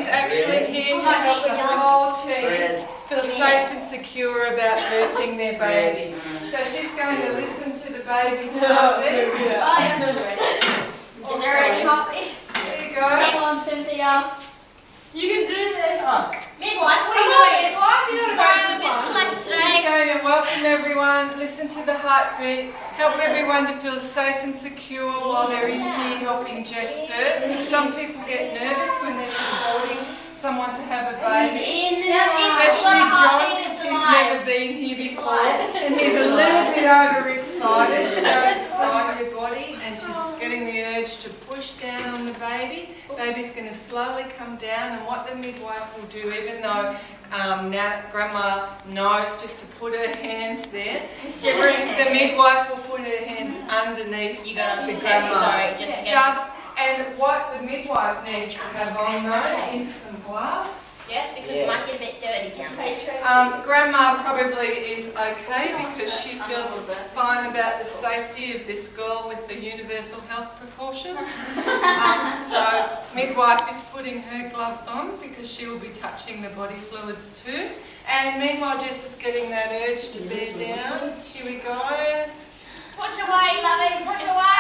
actually here to help the whole team feel safe and secure about birthing their baby. So she's going to listen to the baby's heartbeat. Is there any heartbeat? There you go. Come on, Cynthia. You can do this. Midwife, what are you doing? Sorry, I'm a bit slack today. She's going to welcome everyone, listen to the heartbeat, help everyone to feel safe and secure while they're in here helping Jess birth. Because some people get nervous when they're supporting someone to have a baby. Especially John, because he's never been here before. And he's a little bit overexcited. So inside her body, and she's getting the urge to push down on the baby. Baby's going to slowly come down, and what the midwife will do, even though now Grandma knows just to put her hands there, the midwife will put her hands underneath the grandma. And what the midwife needs to have on though is some gloves. Yes, because it might get a bit dirty down there. Grandma probably is okay because she feels fine about the safety of this girl with the universal health precautions. So midwife is putting her gloves on because she will be touching the body fluids too. And meanwhile Jess is getting that urge to bear down. Here we go. Push away, lovey, push away.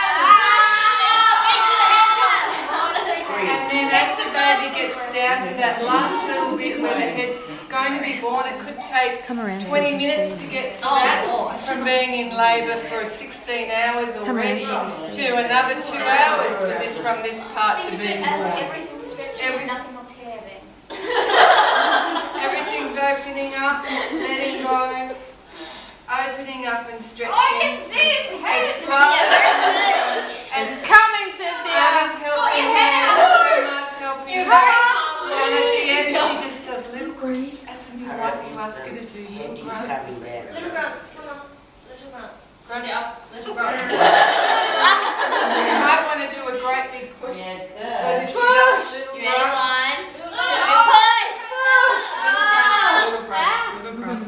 And then as the baby gets down to that last little bit where the head's going to be born, it could take 20 minutes to get to that, from being in labour for 16 hours already to another 2 hours from this part to being born. Everything's stretching, nothing will tear then. Everything's opening up, letting go, opening up and stretching. I can see its head. It's slow. It's coming, Cynthia. Grandma's helping her. Grandma's helping her. And at the end she just does little grunts. As a midwife you ask her to do little grunts. Little grunts, come on. Little grunts. Little grunts. She might want to do a great big push. But if she does little You ready? grunts. 1, 2, push! Little grunts. Little grunts.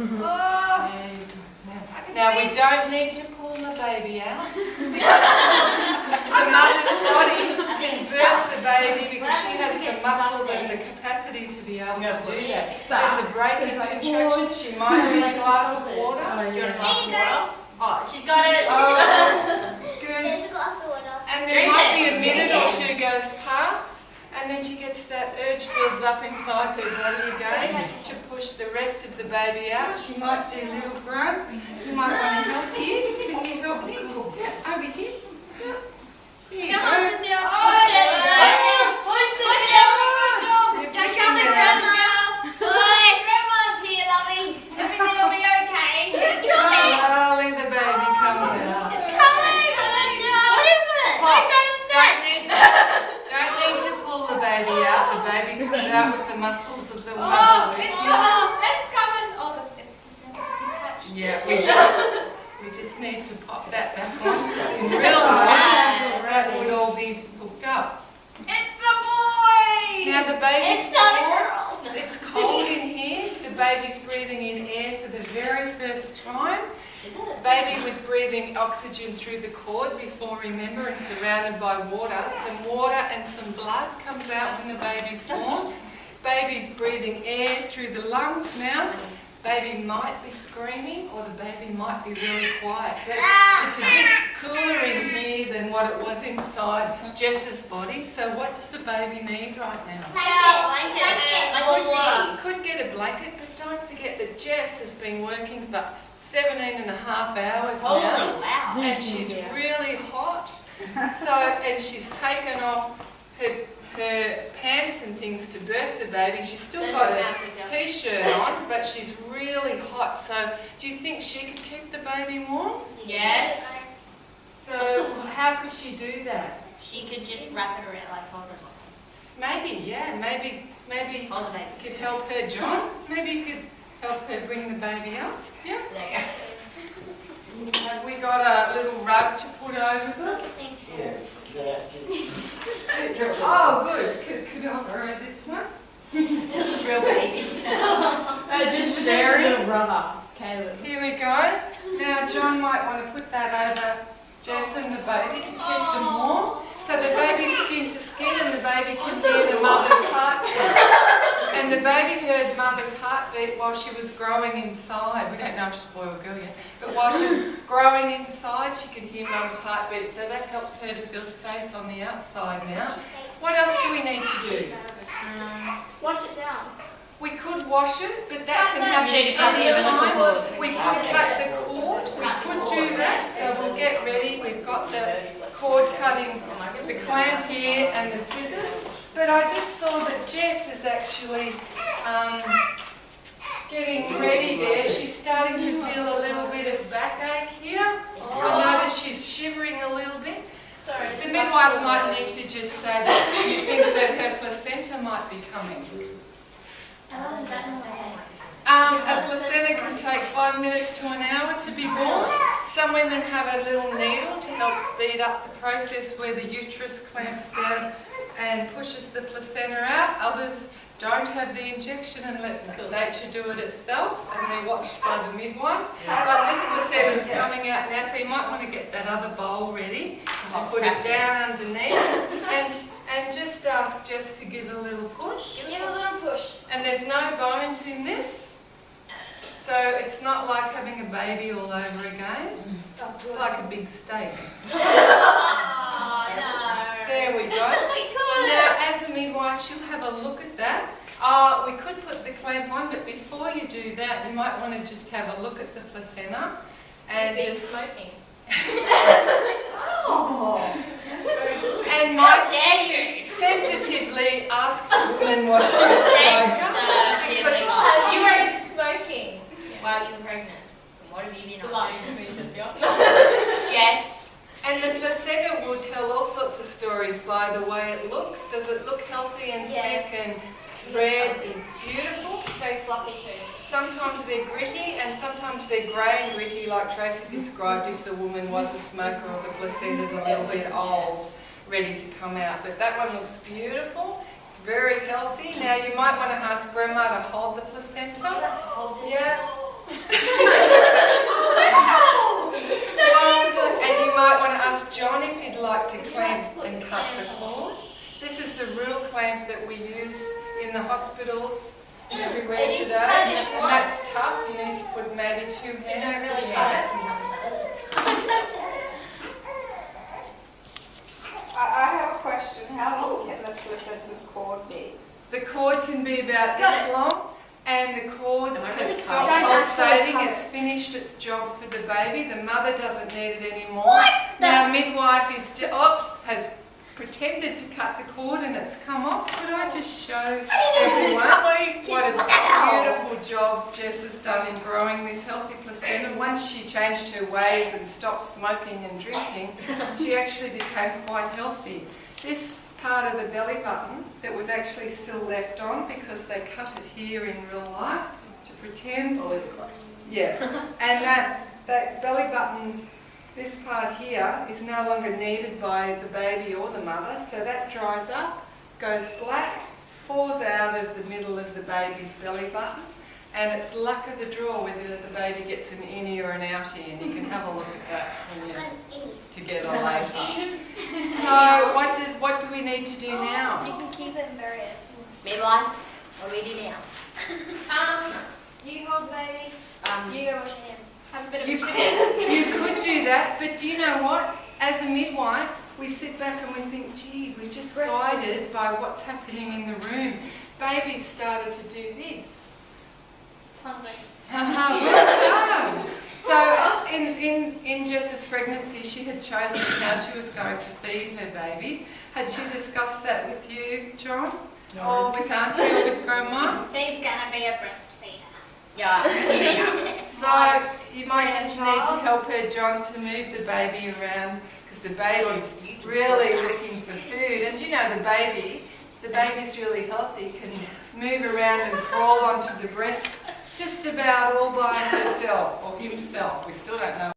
Now we don't need to pull the baby out. The mother's body can birth the baby because she has the muscles and the capacity to be able to do that. There's a break in contraction. She might need a glass of water. Do you want a glass of water? Oh, she's got it. Oh, good. There's a glass of water. And there might be a minute or two goes past. And then she gets that urge builds up inside her body again to push the rest of the baby out. She might do little grunts. You might want to help here. Can you help me? Yeah, over here. Yeah. Here. Come on, Cynthia. Push it. Push it. Don't shove it, Grandma. Push. Grandma's here, lovey. Everything will be okay. Slowly the baby comes out. It's coming. What is it? Don't need to pull the baby out. The baby comes out with the muscles of the mother. It's coming. Oh, it's detached. Yeah, we just need to pop that back on. In real life, that would all be hooked up. It's a boy. Now the baby's It's not a born. girl. It's cold in here. The baby's breathing in air for the very first time. Is it? Baby was breathing oxygen through the cord before, remember, and surrounded by water. Some water and some blood comes out when the baby's born. Baby's breathing air through the lungs now. Baby might be screaming or the baby might be really quiet. But it's a bit cooler in here than what it was inside Jess's body. So what does the baby need right now? Blanket. Could get a blanket, but don't forget that Jess has been working for 17 and a half hours Holy now. wow. And she's really hot. So, and she's taken off her pants and things to birth the baby. She's still got a t-shirt on, but she's really hot. So do you think she could keep the baby warm? Yes. So how could she do that? She could just wrap it around, like hold it. Maybe, yeah, maybe Hold the baby. you could help her, John. Maybe you could help her bring the baby up. Yeah. There Have we got a little rug to put over them? Oh, good. Could I borrow this one? Still a real baby still. This Sherry. brother, Caleb. Here we go. Now John might want to put that over Jess and the baby to keep them warm. So the baby's skin to skin and the baby can hear the mother's heartbeat. baby heard mother's heartbeat while she was growing inside. We don't know if she's a boy or girl yet, but while she was growing inside, she could hear mother's heartbeat. So that helps her to feel safe on the outside now. What else do we need to do? Wash it down. We could wash it, but that can happen You need to cut the any umbilical time. cord. We could cut the cord. We could do that. So we'll get ready. We've got the cord cutting, the clamp here and the scissors. But I just saw that Jess is actually getting ready there. She's starting to feel a little bit of backache here. I notice she's shivering a little bit. Sorry. The midwife might need to just say that you think that her placenta might be coming. Oh, is that the same? A placenta can take 5 minutes to an hour to be born. Some women have a little needle to help speed up the process where the uterus clamps down and pushes the placenta out. Others don't have the injection and let nature do it itself, and they're watched by the midwife. But this placenta is coming out now, so you might want to get that other bowl ready and put it down underneath. And just ask Jess to give a little push. Give a little push. And there's no bones in this, so it's not like having a baby all over again. It's like a big steak. Oh, no. There we go. We could. Now, as a midwife, she'll have a look at that. We could put the clamp on, but before you do that, you might want to just have a look at the placenta and just smoking. and might Dare you? sensitively ask the woman what she was like. Sensitively. You were smoking. While you were pregnant. What have you been up Lying to? to me, Cynthia. Jess. And the placenta will tell all sorts of stories by the way it looks. Does it look healthy and Yes. thick and red and beautiful? Very fluffy too. Sometimes they're gritty and sometimes they're grey and gritty, like Tracy described if the woman was a smoker or the placenta's a little bit old, ready to come out. But that one looks beautiful. It's very healthy. Now you might want to ask Grandma to hold the placenta. Yeah. And you might want to ask John if he'd like to clamp and cut the cord. This is the real clamp that we use in the hospitals everywhere today. And that's tough. You need to put maybe 2 hands to shut it. I have a question. How long can the placenta's cord be? The cord can be about this long. And the cord Am I has really stopped covered? pulsating, Don't it's finished its job for the baby. The mother doesn't need it anymore. Now midwife has pretended to cut the cord and it's come off. Could I just show everyone what a beautiful job Jess has done in growing this healthy placenta? Once she changed her ways and stopped smoking and drinking, she actually became quite healthy. This part of the belly button that was actually still left on because they cut it here in real life to pretend. Oh, we were close. Yeah, and that belly button, this part here, is no longer needed by the baby or the mother, so that dries up, goes black, falls out of the middle of the baby's belly button, and it's luck of the draw whether the baby gets an innie or an outie, and you can have a look at that when you're together later. So what do we need to do now? You can keep it and bury it. Midwife, what do we do now? You hold the baby. You go wash your hands. Have a bit of You a could, you could do that, but do you know what? As a midwife, we sit back and we think, gee, we're just guided by what's happening in the room. Babies started to do this. It's hungry. Well done. So in Jess's pregnancy, she had chosen how she was going to feed her baby. Had she discussed that with you, John? No. Or with Auntie or with Grandma? She's gonna be a breastfeeder. Yeah. So you might just need to help her, John, to move the baby around because the baby's really looking for food. And you know the baby's really healthy, can move around and crawl onto the breast just about all by herself or himself. We still don't know.